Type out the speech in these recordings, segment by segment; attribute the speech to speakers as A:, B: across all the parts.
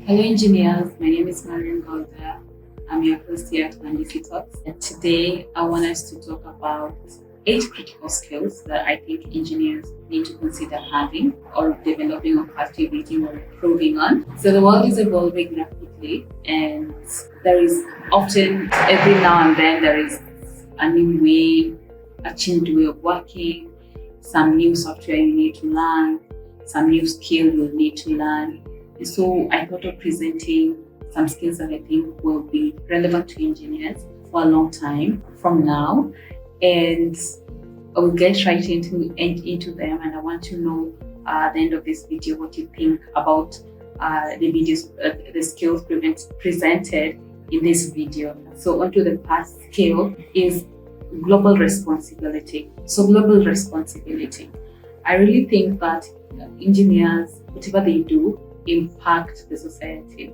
A: Hello engineers, my name is Marian Golda. I'm your host here at Mandisi Talks. And today I want us to talk about 8 critical skills that I think engineers need to consider having or developing or cultivating or improving on. So the world is evolving rapidly and there is often, every now and then, there is a new way, a changed way of working, some new software you need to learn, some new skill you'll need to learn. So I thought of presenting some skills that I think will be relevant to engineers for a long time from now. And I will get right into them. And I want to know at the end of this video what you think about the skills presented in this video. So onto the first skill is global responsibility. So global responsibility. I really think that engineers, whatever they do, impact the society.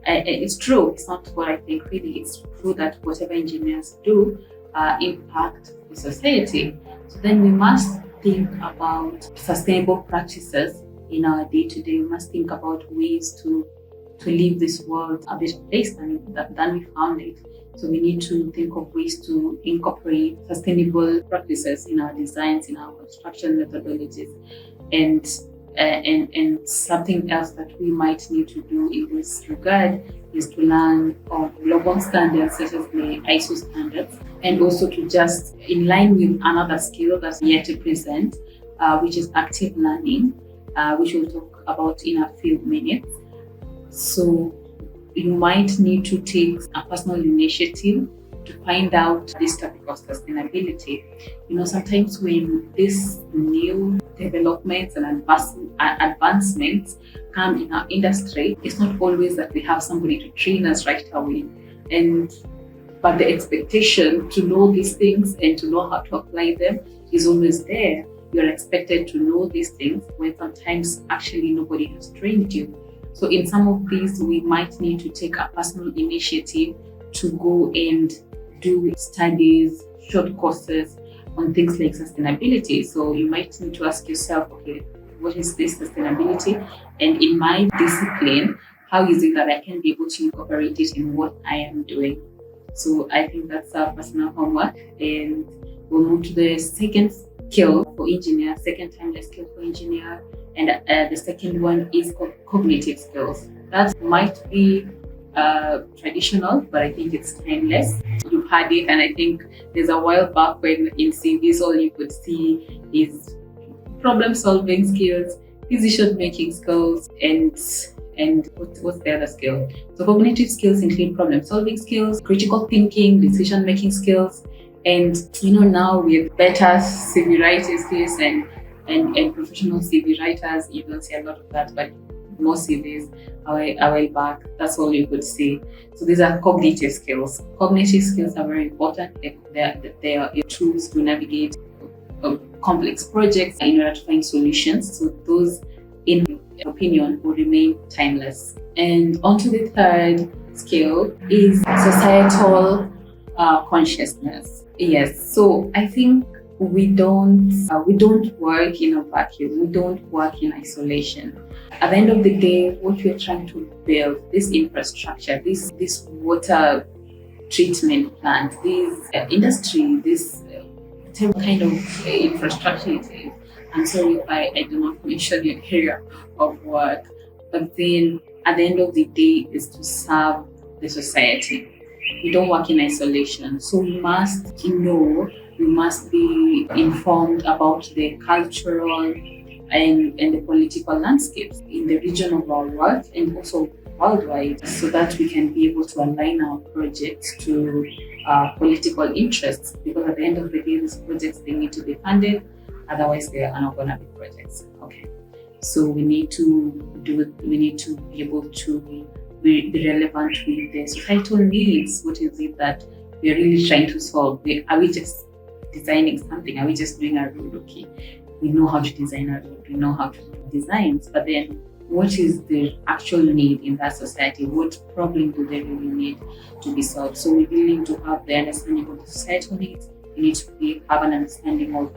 A: It's true, it's not what I think really, it's true that whatever engineers do impact the society. So then we must think about sustainable practices in our day-to-day. We must think about ways to leave this world a better place than we found it. So we need to think of ways to incorporate sustainable practices in our designs, in our construction methodologies, and something else that we might need to do in this regard is to learn of global standards such as the ISO standards, and also to just in line with another skill that's yet to present, which is active learning, which we'll talk about in a few minutes. So you might need to take a personal initiative to find out this topic of sustainability. Sometimes when these new developments and advancements come in our industry, it's not always that we have somebody to train us right away. But the expectation to know these things and to know how to apply them is always there. You're expected to know these things when sometimes actually nobody has trained you. So in some of these, we might need to take a personal initiative to go and do studies, short courses on things like sustainability. So you might need to ask yourself, okay, what is this sustainability? And in my discipline, how is it that I can be able to incorporate it in what I am doing? So I think that's our personal homework. And we'll move to the second skill for engineer, second timeless skill for engineer. And the second one is cognitive skills. That might be traditional, but I think it's timeless. You've had it, and I think there's a while back when in CVs all you could see is problem-solving skills, decision-making skills, and what's the other skill? So cognitive skills include problem-solving skills, critical thinking, decision-making skills, and now with better CV writing skills and professional CV writers, you don't see a lot of that, but most CVs a while back, that's all you could see. So these are cognitive skills. Cognitive skills are very important. They are tools to navigate complex projects in order to find solutions. So those, in my opinion, will remain timeless. And onto the third skill is societal consciousness. Yes, so I think we don't work in a vacuum. We don't work in isolation. At the end of the day, what we're trying to build, this infrastructure, this water treatment plant, this industry, this whatever kind of infrastructure it is. I'm sorry if I do not mention your area of work, but then at the end of the day is to serve the society. We don't work in isolation. So we must know, we must be informed about the cultural and the political landscapes in the region of our work and also worldwide, so that we can be able to align our projects to political interests, because at the end of the day, these projects, they need to be funded, otherwise they are not going to be projects. Okay, so we need to be able to be relevant with the societal needs. What is it that we are really trying to solve? Are we just designing something? Are we just doing a road? Okay, we know how to design a road, we know how to do designs, but then what is the actual need in that society? What problem do they really need to be solved? So we really need to have the understanding of the societal needs. We need to have an understanding of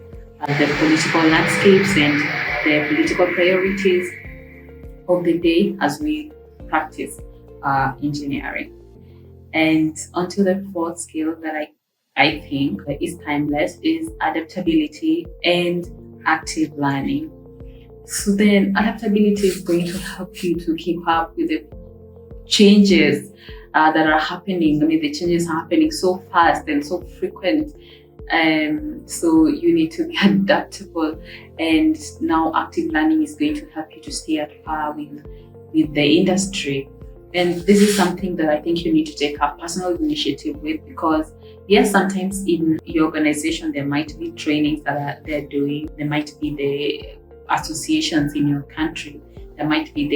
A: the political landscapes and the political priorities of the day as we practice engineering. And onto the fourth skill that I think is timeless is adaptability and active learning. So then adaptability is going to help you to keep up with the changes that are happening. I mean, the changes are happening so fast and so frequent. So you need to be adaptable. And now active learning is going to help you to stay at par with the industry. And this is something that I think you need to take a personal initiative with, because yes, sometimes in your organization, there might be trainings that they're doing. There might be the associations in your country. There might be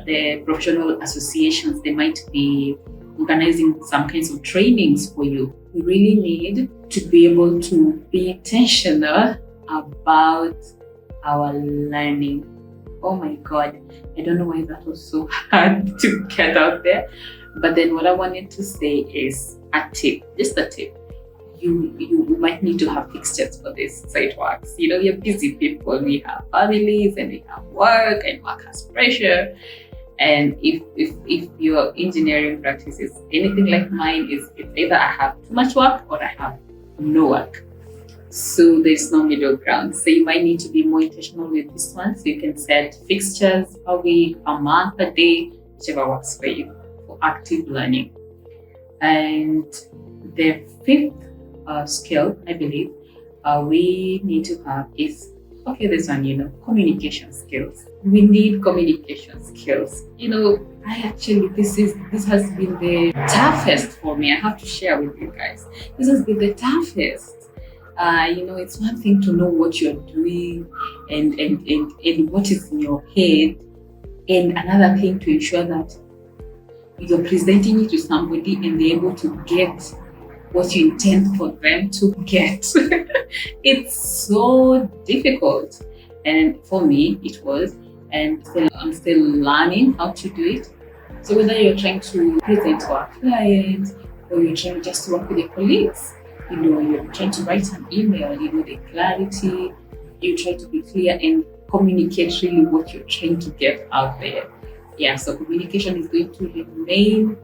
A: the professional associations. They might be organizing some kinds of trainings for you. We really need to be able to be intentional about our learning. Oh my God, I don't know why that was so hard to get out there. But then what I wanted to say is a tip, just a tip. You might need to have fixtures for this, so it works. You know, you're busy people, we have families and we have work, and work has pressure. And if your engineering practice is anything like mine, it's either I have too much work or I have no work. So there's no middle ground. So you might need to be more intentional with this one. So you can set fixtures a week, a month, a day, whichever works for you for active learning. And the fifth skill, I believe, we need to have is, okay, this one, communication skills. We need communication skills. This has been the toughest for me. I have to share with you guys. This has been the toughest. It's one thing to know what you're doing and what is in your head, and another thing to ensure that you're presenting it to somebody and they're able to get what you intend for them to get. It's so difficult. And for me, it was, and I'm still learning how to do it. So whether you're trying to present to our clients or you're trying just to work with your colleagues, you're trying to write an email, the clarity, you try to be clear and communicate really what you're trying to get out there. Yeah, so communication is going to remain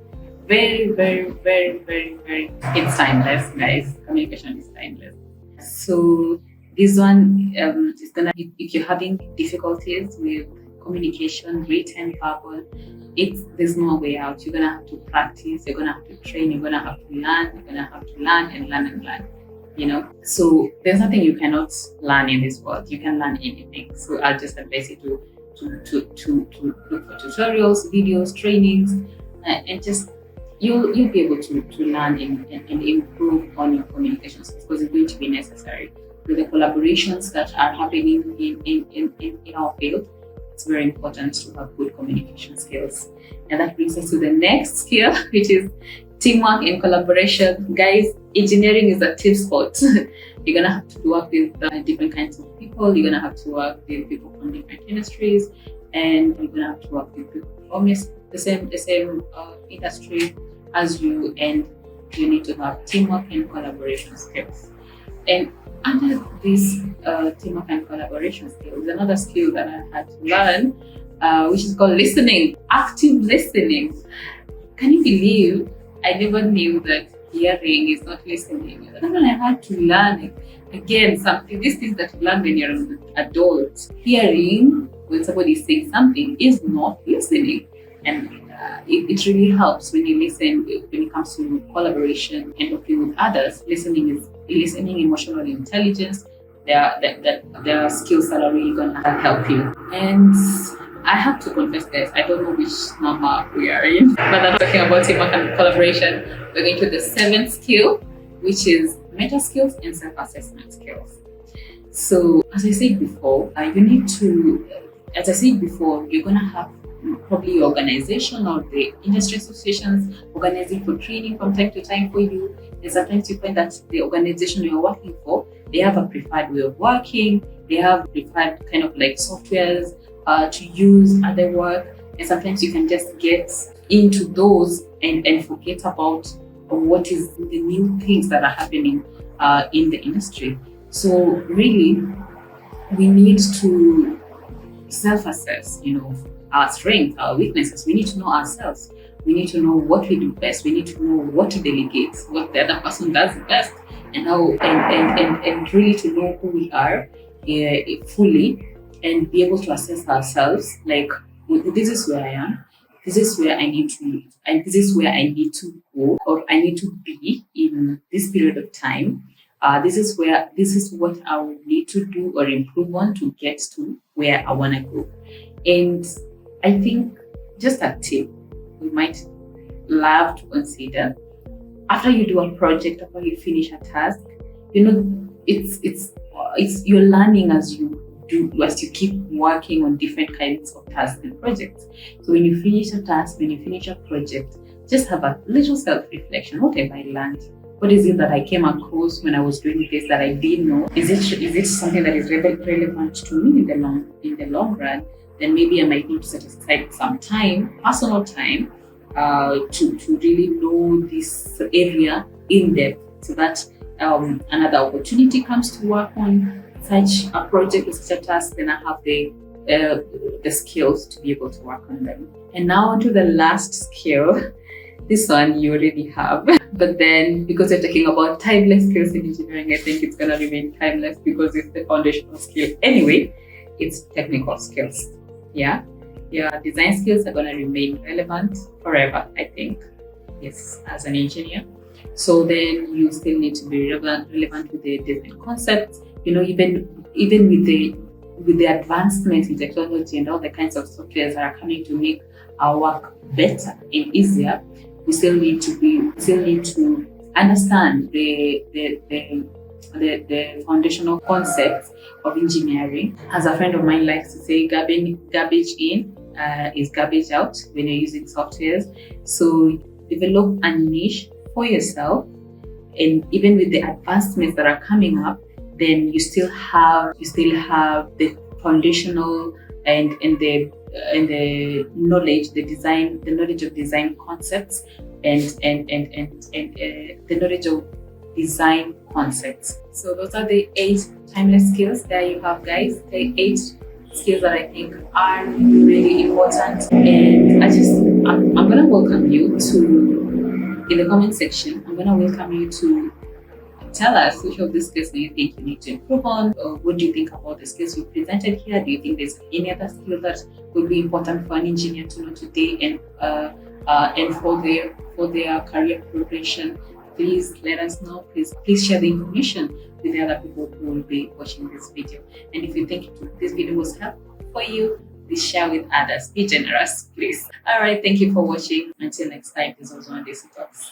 A: very, very, very, very, very, it's timeless, guys. Communication is timeless. So this one is gonna, if you're having difficulties with communication, written, verbal, there's no way out. You're gonna have to practice, you're gonna have to train, you're gonna have to learn, you're gonna have to learn and learn and learn. So there's nothing you cannot learn in this world. You can learn anything. So I'll just advise you to look for tutorials, videos, trainings, and just you'll be able to learn and improve on your communication skills, because it's going to be necessary with the collaborations that are happening in our field. It's very important to have good communication skills. And that brings us to the next skill, which is teamwork and collaboration. Guys, engineering is a team sport. You're gonna have to work with different kinds of people. You're gonna have to work with people from different industries, and you're gonna have to work with people from the same industry as you, and you need to have teamwork and collaboration skills. And under this teamwork and collaboration skills, another skill that I had to learn, which is called listening, active listening. Can you believe I never knew that hearing is not listening? And I had to learn it. Again, these things that you learn when you're an adult. Hearing when somebody is saying something is not listening. And it really helps when you listen when it comes to collaboration and working with others. Listening, emotional intelligence. There are skills that are really going to help you. And I have to confess, guys, I don't know which number we are in, but I'm talking about teamwork and collaboration. We're going to the seventh skill, which is meta skills and self-assessment skills. So, as I said before, you're going to have probably your organization or the industry associations organizing for training from time to time for you. And sometimes you find that the organization you're working for, they have a preferred way of working, they have preferred kind of like softwares to use at their work. And sometimes you can just get into those and forget about what is the new things that are happening in the industry. So really, we need to self-assess, our strengths, our weaknesses. We need to know ourselves. We need to know what we do best. We need to know what to delegate, what the other person does best, and how and really to know who we are fully, and be able to assess ourselves. Like, this is where I am. This is where I need to, and this is where I need to go, or I need to be in this period of time. This is what I will need to do or improve on to get to where I want to go. And I think just a tip we might love to consider: after you do a project, after you finish a task, it's you're learning as you do, as you keep working on different kinds of tasks and projects. So when you finish a task, when you finish a project, just have a little self-reflection. What have I learned? What is it that I came across when I was doing this that I didn't know? Is it something that is relevant to me in the long run? Then maybe I might need to set aside some time, personal time, to really know this area in depth, so that another opportunity comes to work on such a project or such a task, then I have the skills to be able to work on them. And now onto the last skill. This one you already have, but then because we're talking about timeless skills in engineering, I think it's gonna remain timeless because it's the foundational skill. Anyway, it's technical skills. Yeah, design skills are gonna remain relevant forever, I think. Yes, as an engineer. So then you still need to be relevant with the different concepts. Even with the advancements in technology and all the kinds of softwares that are coming to make our work better and easier, we still need to understand the foundational concepts of engineering. As a friend of mine likes to say, garbage in is garbage out when you're using softwares. So develop a niche for yourself, and even with the advancements that are coming up, then you still have the foundational and the knowledge, the knowledge of design concepts, and the knowledge of design concepts. So those are the 8 timeless skills. There you have, guys, the 8 skills that I think are really important. And I'm gonna welcome you to, in the comment section, I'm gonna welcome you to tell us which of these skills do you think you need to improve on, or what do you think about the skills you presented here? Do you think there's any other skill that would be important for an engineer to know today and for their career progression? Please let us know. Please share the information with the other people who will be watching this video. And if you think this video was helpful for you, please share with others. Be generous, please. All right, thank you for watching. Until next time, this was One Day Talks.